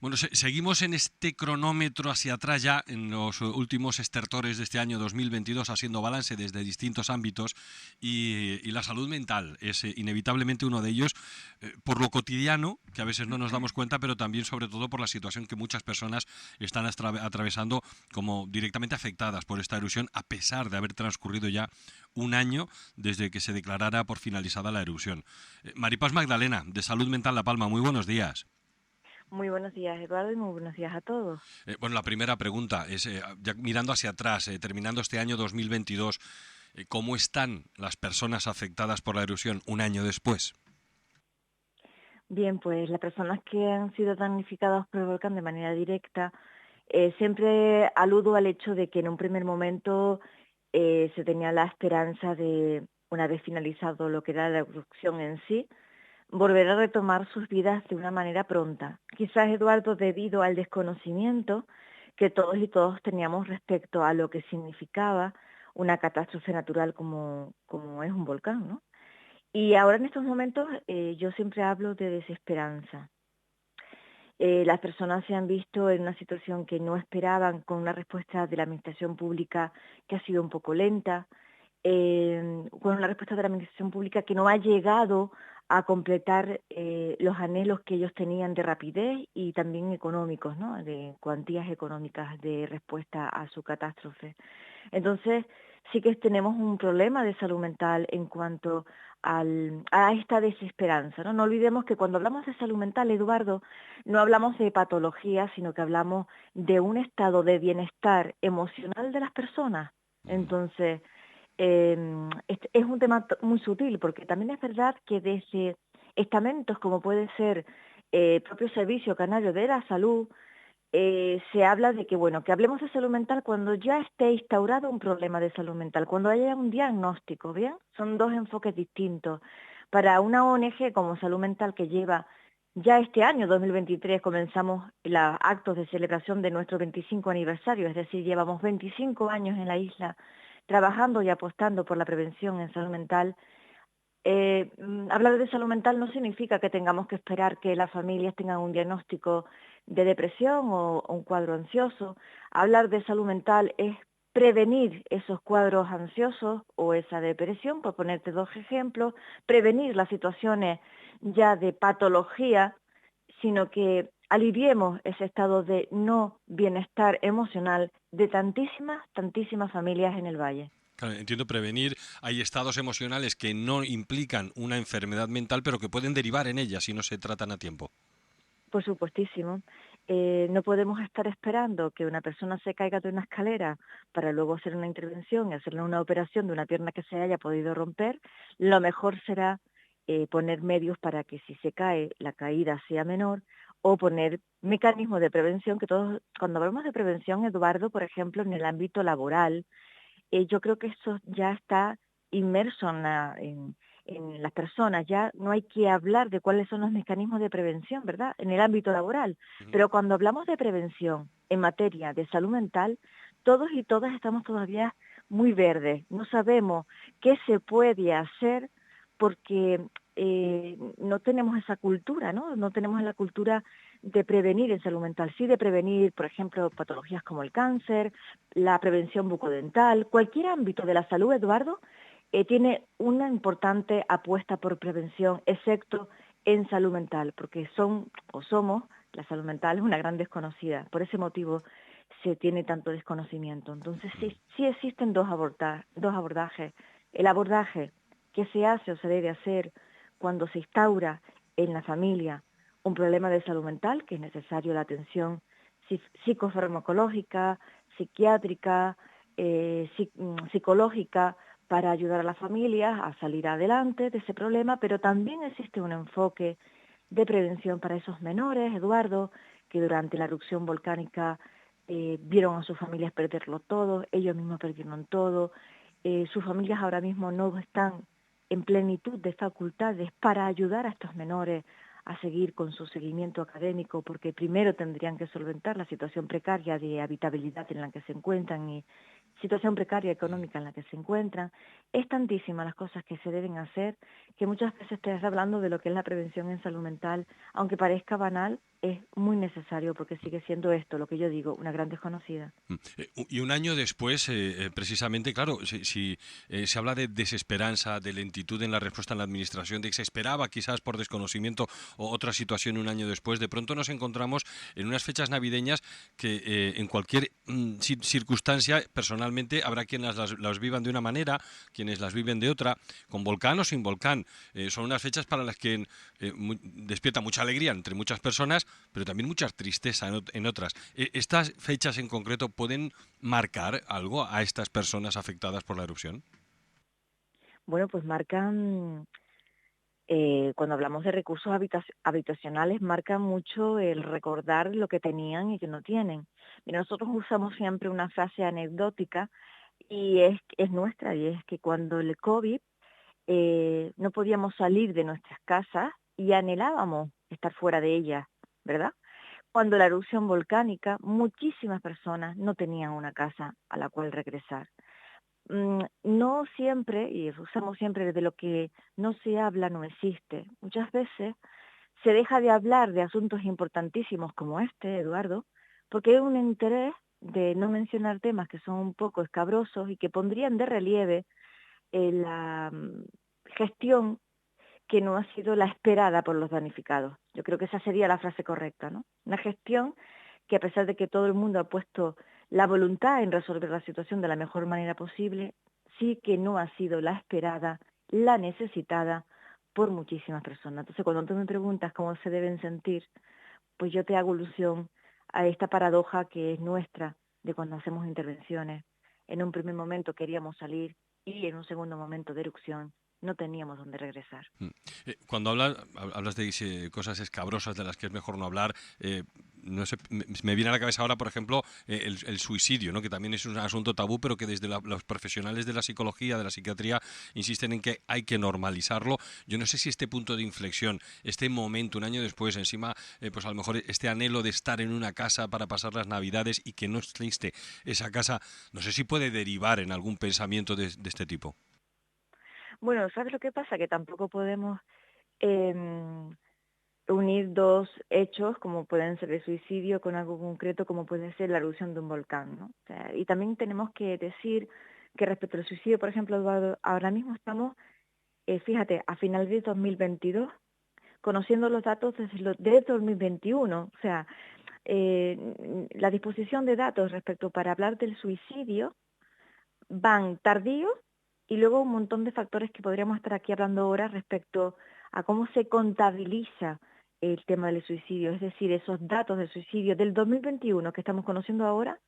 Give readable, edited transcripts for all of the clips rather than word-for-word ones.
Bueno, seguimos en este cronómetro hacia atrás ya, en los últimos estertores de este año 2022, haciendo balance desde distintos ámbitos y la salud mental es inevitablemente uno de ellos, por lo cotidiano, que a veces no nos damos cuenta, pero también sobre todo por la situación que muchas personas están atravesando como directamente afectadas por esta erupción, a pesar de haber transcurrido ya un año desde que se declarara por finalizada la erupción. Maripaz Magdalena, de Salud Mental La Palma, muy buenos días. Muy buenos días, Eduardo, y muy buenos días a todos. Bueno, la primera pregunta es, ya mirando hacia atrás, terminando este año 2022, ¿cómo están las personas afectadas por la erupción un año después? Bien, pues las personas que han sido damnificadas por el volcán de manera directa, siempre aludo al hecho de que en un primer momento se tenía la esperanza de, una vez finalizado lo que era la erupción en sí, volver a retomar sus vidas de una manera pronta. Quizás, Eduardo, debido al desconocimiento que todos y todos teníamos respecto a lo que significaba una catástrofe natural como es un volcán, ¿no? Y ahora en estos momentos yo siempre hablo de desesperanza. Las personas se han visto en una situación que no esperaban, con una respuesta de la administración pública que ha sido un poco lenta, con una respuesta de la administración pública que no ha llegado a completar los anhelos que ellos tenían de rapidez y también económicos, ¿no? De cuantías económicas de respuesta a su catástrofe. Entonces, sí que tenemos un problema de salud mental en cuanto a esta desesperanza, ¿no? No olvidemos que cuando hablamos de salud mental, Eduardo, no hablamos de patología, sino que hablamos de un estado de bienestar emocional de las personas. Entonces, es un tema muy sutil, porque también es verdad que desde estamentos como puede ser el propio Servicio Canario de la Salud, se habla de que, bueno, que hablemos de salud mental cuando ya esté instaurado un problema de salud mental, cuando haya un diagnóstico, ¿bien? Son dos enfoques distintos. Para una ONG como Salud Mental que lleva ya este año 2023 comenzamos los actos de celebración de nuestro 25 aniversario, es decir, llevamos 25 años en la isla trabajando y apostando por la prevención en salud mental. Hablar de salud mental no significa que tengamos que esperar que las familias tengan un diagnóstico de depresión o un cuadro ansioso. Hablar de salud mental es prevenir esos cuadros ansiosos o esa depresión, por ponerte dos ejemplos, prevenir las situaciones ya de patología, sino que aliviemos ese estado de no bienestar emocional de tantísimas familias en el valle. Claro, entiendo prevenir. Hay estados emocionales que no implican una enfermedad mental, pero que pueden derivar en ella si no se tratan a tiempo. Por supuestísimo. No podemos estar esperando que una persona se caiga de una escalera para luego hacer una intervención y hacerle una operación de una pierna que se haya podido romper. Lo mejor será poner medios para que si se cae, la caída sea menor o poner mecanismos de prevención que todos, cuando hablamos de prevención, Eduardo, por ejemplo, en el ámbito laboral, yo creo que eso ya está inmerso en las personas, ya no hay que hablar de cuáles son los mecanismos de prevención, ¿verdad? En el ámbito laboral. Ujú. Pero cuando hablamos de prevención en materia de salud mental, todos y todas estamos todavía muy verdes. No sabemos qué se puede hacer porque no tenemos esa cultura, ¿no? No tenemos la cultura de prevenir en salud mental, sí de prevenir, por ejemplo, patologías como el cáncer, la prevención bucodental, cualquier ámbito de la salud, Eduardo, tiene una importante apuesta por prevención, excepto en salud mental, porque son o somos, la salud mental es una gran desconocida. Por ese motivo se tiene tanto desconocimiento. Entonces sí existen dos abordajes. El abordaje que se hace o se debe hacer cuando se instaura en la familia un problema de salud mental, que es necesario la atención psicofarmacológica, psiquiátrica, psicológica, para ayudar a las familias a salir adelante de ese problema, pero también existe un enfoque de prevención para esos menores, Eduardo, que durante la erupción volcánica vieron a sus familias perderlo todo, ellos mismos perdieron todo, sus familias ahora mismo no están en plenitud de facultades para ayudar a estos menores a seguir con su seguimiento académico, porque primero tendrían que solventar la situación precaria de habitabilidad en la que se encuentran y situación precaria económica en la que se encuentran. Es tantísimas las cosas que se deben hacer que muchas veces estás hablando de lo que es la prevención en salud mental, aunque parezca banal, es muy necesario porque sigue siendo esto, lo que yo digo, una gran desconocida. Y un año después, precisamente, claro, si se habla de desesperanza, de lentitud en la respuesta en la administración, de que se esperaba quizás por desconocimiento o otra situación un año después, de pronto nos encontramos en unas fechas navideñas que en cualquier circunstancia, personalmente, habrá quienes las vivan de una manera, quienes las viven de otra, con volcán o sin volcán. Son unas fechas para las que despierta mucha alegría entre muchas personas, pero también mucha tristeza en otras. ¿Estas fechas en concreto pueden marcar algo a estas personas afectadas por la erupción? Bueno, pues marcan, cuando hablamos de recursos habitacionales, marcan mucho el recordar lo que tenían y que no tienen. Mira, nosotros usamos siempre una frase anecdótica y es nuestra, y es que cuando el COVID no podíamos salir de nuestras casas y anhelábamos estar fuera de ellas, ¿verdad? Cuando la erupción volcánica, muchísimas personas no tenían una casa a la cual regresar. No siempre, y usamos siempre de lo que no se habla, no existe. Muchas veces se deja de hablar de asuntos importantísimos como este, Eduardo, porque hay un interés de no mencionar temas que son un poco escabrosos y que pondrían de relieve la gestión que no ha sido la esperada por los damnificados. Yo creo que esa sería la frase correcta, ¿no? Una gestión que, a pesar de que todo el mundo ha puesto la voluntad en resolver la situación de la mejor manera posible, sí que no ha sido la esperada, la necesitada por muchísimas personas. Entonces, cuando tú me preguntas cómo se deben sentir, pues yo te hago alusión a esta paradoja que es nuestra de cuando hacemos intervenciones. En un primer momento queríamos salir y en un segundo momento de erupción no teníamos dónde regresar. Cuando hablas de cosas escabrosas de las que es mejor no hablar, no sé, me viene a la cabeza ahora, por ejemplo, el suicidio, ¿no? Que también es un asunto tabú, pero que desde los profesionales de la psicología, de la psiquiatría, insisten en que hay que normalizarlo. Yo no sé si este punto de inflexión, este momento, un año después, encima, pues a lo mejor este anhelo de estar en una casa para pasar las Navidades y que no existe esa casa, no sé si puede derivar en algún pensamiento de este tipo. Bueno, ¿sabes lo que pasa? Que tampoco podemos eh, unir dos hechos como pueden ser el suicidio con algo concreto como puede ser la erupción de un volcán, ¿no? O sea, y también tenemos que decir que respecto al suicidio, por ejemplo, Eduardo, ahora mismo estamos, fíjate, a finales de 2022, conociendo los datos desde 2021. O sea, la disposición de datos respecto para hablar del suicidio van tardíos y luego un montón de factores que podríamos estar aquí hablando ahora respecto a cómo se contabiliza el tema del suicidio, es decir, esos datos de suicidio del 2021 que estamos conociendo ahora,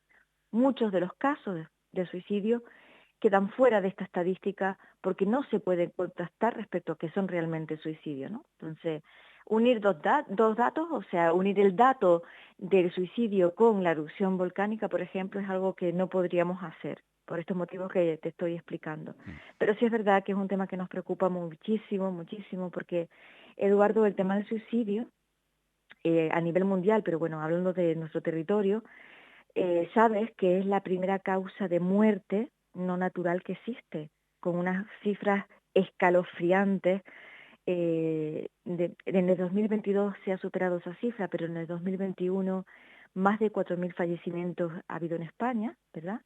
muchos de los casos de suicidio quedan fuera de esta estadística porque no se pueden contrastar respecto a que son realmente suicidios, ¿no? Entonces, unir dos datos, o sea, unir el dato del suicidio con la erupción volcánica, por ejemplo, es algo que no podríamos hacer, por estos motivos que te estoy explicando. Pero sí es verdad que es un tema que nos preocupa muchísimo, muchísimo, porque, Eduardo, el tema del suicidio, a nivel mundial, pero bueno, hablando de nuestro territorio, sabes que es la primera causa de muerte no natural que existe, con unas cifras escalofriantes. En el 2022 se ha superado esa cifra, pero en el 2021 más de 4.000 fallecimientos ha habido en España, ¿verdad?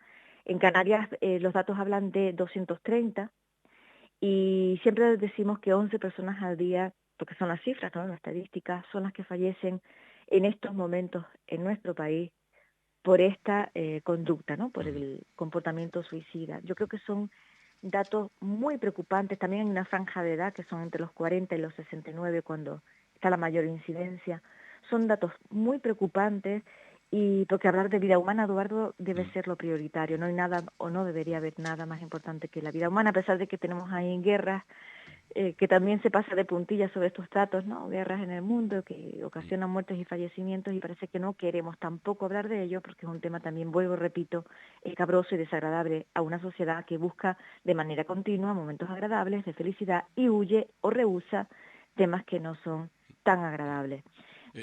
En Canarias los datos hablan de 230 y siempre decimos que 11 personas al día, porque son las cifras, ¿no? Las estadísticas, son las que fallecen en estos momentos en nuestro país por esta conducta, ¿no? Por el comportamiento suicida. Yo creo que son datos muy preocupantes. También hay una franja de edad que son entre los 40 y los 69 cuando está la mayor incidencia. Son datos muy preocupantes y porque hablar de vida humana, Eduardo, debe ser lo prioritario. No hay nada o no debería haber nada más importante que la vida humana, a pesar de que tenemos ahí guerras que también se pasa de puntillas sobre estos datos, ¿no? Guerras en el mundo que ocasionan muertes y fallecimientos y parece que no queremos tampoco hablar de ello porque es un tema también, vuelvo, repito, escabroso y desagradable a una sociedad que busca de manera continua momentos agradables de felicidad y huye o rehúsa temas que no son tan agradables. Sí,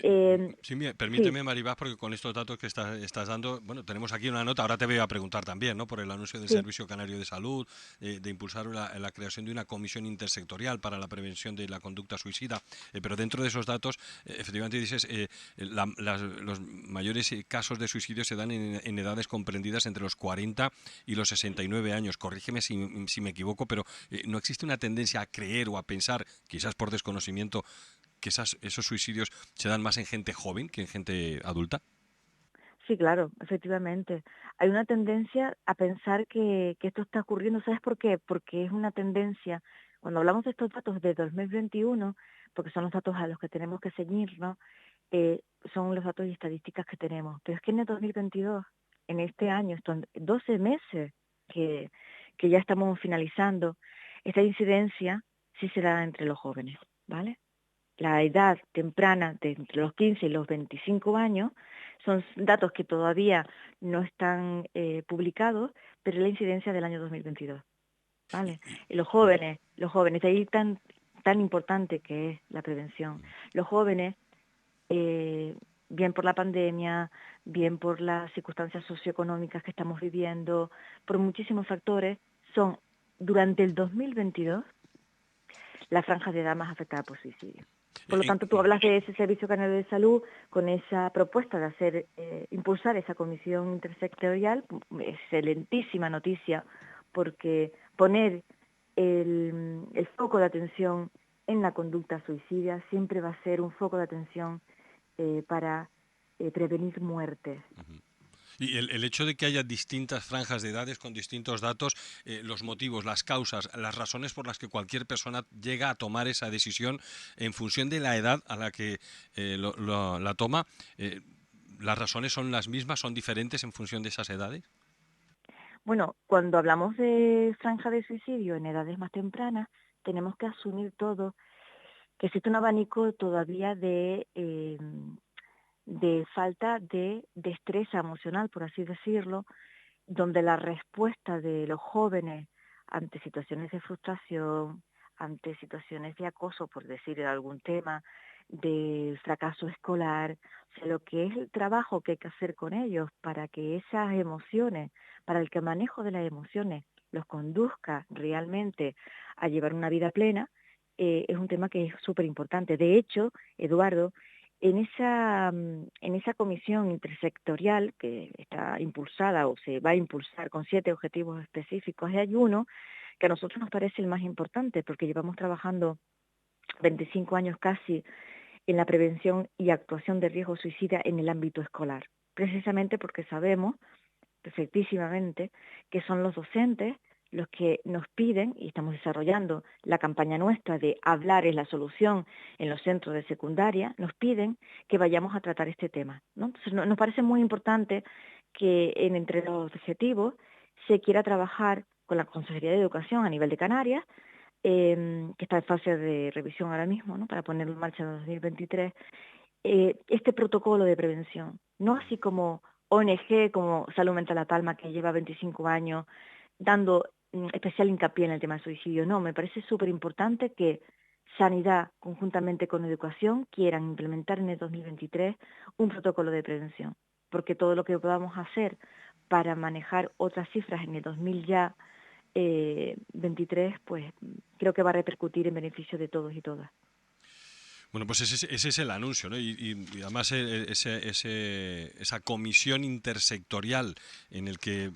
Sí, permíteme, Maribaz, porque con estos datos que estás dando, bueno, tenemos aquí una nota, ahora te voy a preguntar también, ¿no? Por el anuncio del sí, Servicio Canario de Salud, de impulsar la creación de una comisión intersectorial para la prevención de la conducta suicida, pero dentro de esos datos, efectivamente dices, los mayores casos de suicidio se dan en edades comprendidas entre los 40 y los 69 años. Corrígeme si me equivoco, pero ¿no existe una tendencia a creer o a pensar, quizás por desconocimiento, que esos suicidios se dan más en gente joven que en gente adulta? sí, claro, efectivamente. Hay una tendencia a pensar que esto está ocurriendo. ¿Sabes por qué? Porque es una tendencia, cuando hablamos de estos datos de 2021, porque son los datos a los que tenemos que ceñirnos, son los datos y estadísticas que tenemos. Pero es que en el 2022, en este año, estos 12 meses que, que ya estamos finalizando, esta incidencia sí se da entre los jóvenes, ¿vale? La edad temprana de entre los 15 y los 25 años son datos que todavía no están publicados, pero es la incidencia del año 2022, Y- ¿vale? y- Y mm, los jóvenes, de ahí tan importante que es la prevención. Los jóvenes, eh, bien por la pandemia, bien por las circunstancias socioeconómicas que estamos viviendo, por muchísimos factores, son durante el 2022 la franja de edad más afectada por suicidio. Por lo tanto, tú hablas de ese Servicio Canario de Salud con esa propuesta de hacer, impulsar esa comisión intersectorial, excelentísima noticia, porque poner el foco de atención en la conducta suicida siempre va a ser un foco de atención para prevenir muertes. Y el hecho de que haya distintas franjas de edades con distintos datos, los motivos, las causas, las razones por las que cualquier persona llega a tomar esa decisión en función de la edad a la que la toma, eh, ¿las razones son las mismas, son diferentes en función de esas edades? Bueno, cuando hablamos de franja de suicidio en edades más tempranas, tenemos que asumir todo que existe un abanico todavía de falta de destreza emocional, por así decirlo, donde la respuesta de los jóvenes ante situaciones de frustración, ante situaciones de acoso, por decir algún tema, de fracaso escolar, o sea, lo que es el trabajo que hay que hacer con ellos para que esas emociones, para el que el manejo de las emociones los conduzca realmente a llevar una vida plena, es un tema que es súper importante. De hecho, Eduardo, en esa comisión intersectorial que está impulsada o se va a impulsar con 7 objetivos específicos, hay uno que a nosotros nos parece el más importante porque llevamos trabajando 25 años casi en la prevención y actuación de riesgo suicida en el ámbito escolar, precisamente porque sabemos perfectísimamente que son los docentes los que nos piden, y estamos desarrollando la campaña nuestra de hablar es la solución en los centros de secundaria, nos piden que vayamos a tratar este tema, ¿no? Entonces nos parece muy importante que entre los objetivos se quiera trabajar con la Consejería de Educación a nivel de Canarias, que está en fase de revisión ahora mismo, ¿no? Para ponerlo en marcha en 2023, este protocolo de prevención, no así como ONG, como Salud Mental La Palma, que lleva 25 años dando especial hincapié en el tema del suicidio. No, me parece súper importante que Sanidad, conjuntamente con Educación, quieran implementar en el 2023 un protocolo de prevención, porque todo lo que podamos hacer para manejar otras cifras en el 2023, pues creo que va a repercutir en beneficio de todos y todas. Bueno, pues ese es el anuncio, ¿no? Y además esa comisión intersectorial en el que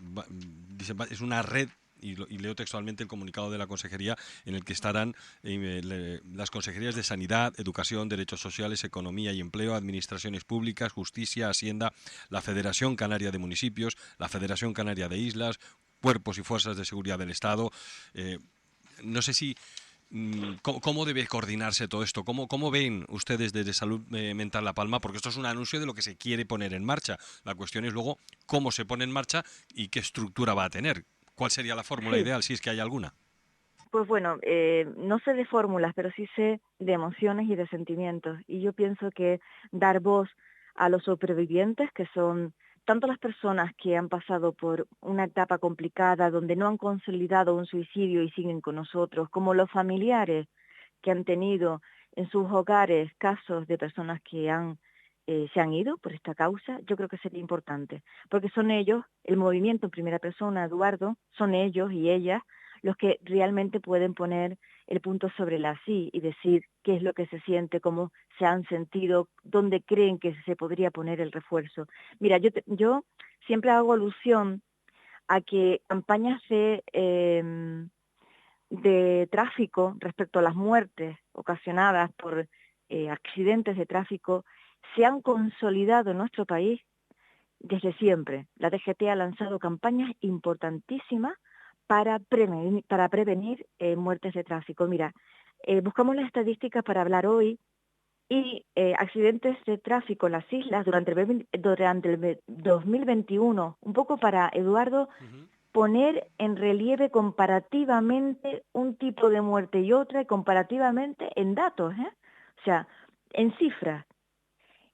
es una red, y leo textualmente el comunicado de la Consejería, en el que estarán las Consejerías de Sanidad, Educación, Derechos Sociales, Economía y Empleo, Administraciones Públicas, Justicia, Hacienda, la Federación Canaria de Municipios, la Federación Canaria de Islas, Cuerpos y Fuerzas de Seguridad del Estado. No sé si ¿cómo debe coordinarse todo esto? ¿Cómo ven ustedes desde Salud Mental La Palma? Porque esto es un anuncio de lo que se quiere poner en marcha. La cuestión es luego cómo se pone en marcha y qué estructura va a tener. ¿Cuál sería la fórmula Sí, ideal, si es que hay alguna? pues bueno, no sé de fórmulas, pero sí sé de emociones y de sentimientos. Y yo pienso que dar voz a los supervivientes, que son tanto las personas que han pasado por una etapa complicada donde no han consolidado un suicidio y siguen con nosotros, como los familiares que han tenido en sus hogares casos de personas que han se han ido por esta causa, yo creo que sería importante, porque son ellos, el movimiento en primera persona, Eduardo, son ellos y ellas los que realmente pueden poner el punto sobre la I y decir qué es lo que se siente, cómo se han sentido, dónde creen que se podría poner el refuerzo. Mira, yo siempre hago alusión a que campañas de tráfico respecto a las muertes ocasionadas por accidentes de tráfico se han consolidado en nuestro país desde siempre. La DGT ha lanzado campañas importantísimas para prevenir muertes de tráfico. Mira, buscamos las estadísticas para hablar hoy y accidentes de tráfico en las islas durante el 2021, un poco para, Eduardo, poner en relieve comparativamente un tipo de muerte y otra, y comparativamente en datos, o sea, en cifras.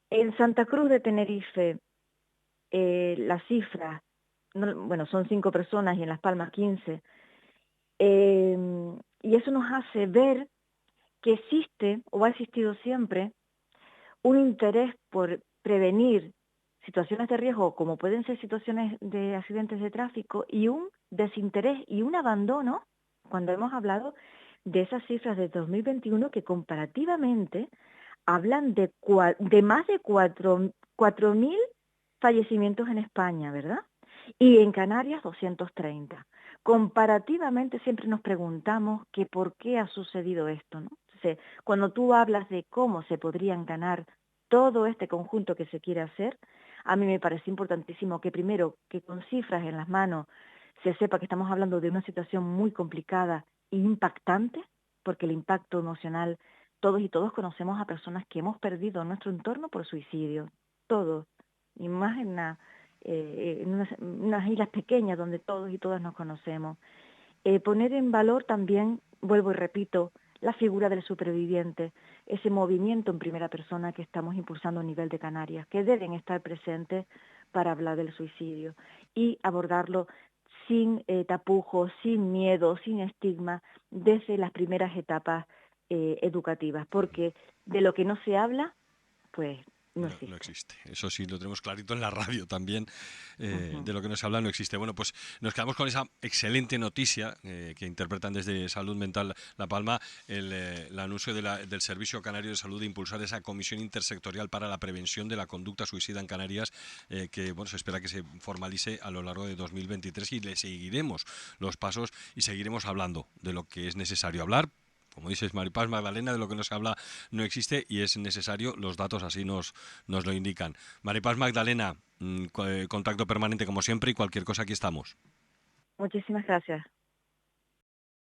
En Santa Cruz de Tenerife, las cifras, bueno, son 5 personas y en Las Palmas 15, y eso nos hace ver que existe, o ha existido siempre, un interés por prevenir situaciones de riesgo, como pueden ser situaciones de accidentes de tráfico, y un desinterés y un abandono, cuando hemos hablado de esas cifras de 2021 que comparativamente hablan de más de 4.000 fallecimientos en España, ¿verdad? Y en Canarias 230. Comparativamente siempre nos preguntamos que por qué ha sucedido esto, ¿no? Entonces, cuando tú hablas de cómo se podrían ganar todo este conjunto que se quiere hacer, a mí me parece importantísimo que primero, que con cifras en las manos se sepa que estamos hablando de una situación muy complicada e impactante, porque el impacto emocional, todos y todos conocemos a personas que hemos perdido nuestro entorno por suicidio, todos, y más en unas islas pequeñas donde todos y todas nos conocemos. Poner en valor también, vuelvo y repito, la figura del superviviente, ese movimiento en primera persona que estamos impulsando a nivel de Canarias, que deben estar presentes para hablar del suicidio y abordarlo sin tapujos, sin miedo, sin estigma, desde las primeras etapas educativas, porque de lo que no se habla, pues no No, no existe. existe. Eso sí, lo tenemos clarito en la radio también. Uh-huh. De lo que nos habla no existe. Bueno, pues nos quedamos con esa excelente noticia que interpretan desde Salud Mental La Palma, el anuncio del Servicio Canario de Salud de impulsar esa comisión intersectorial para la prevención de la conducta suicida en Canarias, que bueno, se espera que se formalice a lo largo de 2023 y le seguiremos los pasos y seguiremos hablando de lo que es necesario hablar. Como dices, Maripaz Magdalena, de lo que nos habla no existe y es necesario, los datos así nos lo indican. Maripaz Magdalena, contacto permanente como siempre y cualquier cosa aquí estamos. Muchísimas gracias.